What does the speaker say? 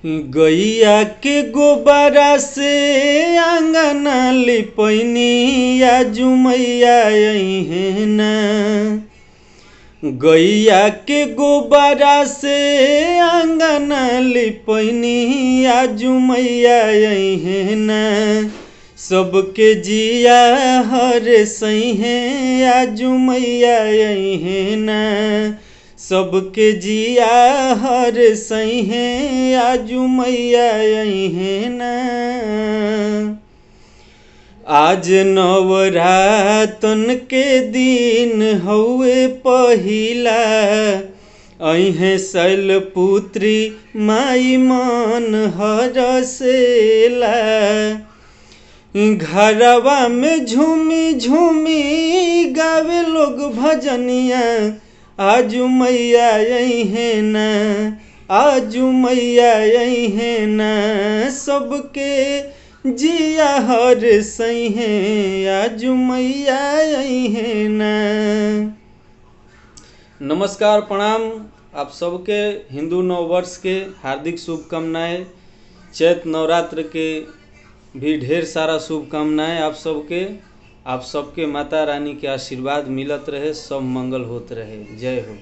गैया के गोबरा से आंगना लिपैनी आजू मैया अइहे ना। गैया के गोबरा से आंगना लिपैनी आजू मैया अइहे ना। सबके जिया हर सइहे आजू मैया अइहे ना। सबके जिया हर सइहे आजू मैया अइहे ना। आज नवरातन के दिन हउए पहिला अइहे शैलपुत्री माई मन हरसेला। घरवा में झूमी झूमी गावे लोग भजनिया आजू मैया अइहे ना। आजू मैया अइहे ना। सबके जिया हर सइहे आजू मैया अइहे ना। नमस्कार, प्रणाम। आप सबके हिंदू नव वर्ष के हार्दिक शुभकामनाएं। चैत नवरात्र के भी ढेर सारा शुभकामनाएं आप सबके माता रानी के आशीर्वाद मिलत रहे, सब मंगल होत रहे। जय हो।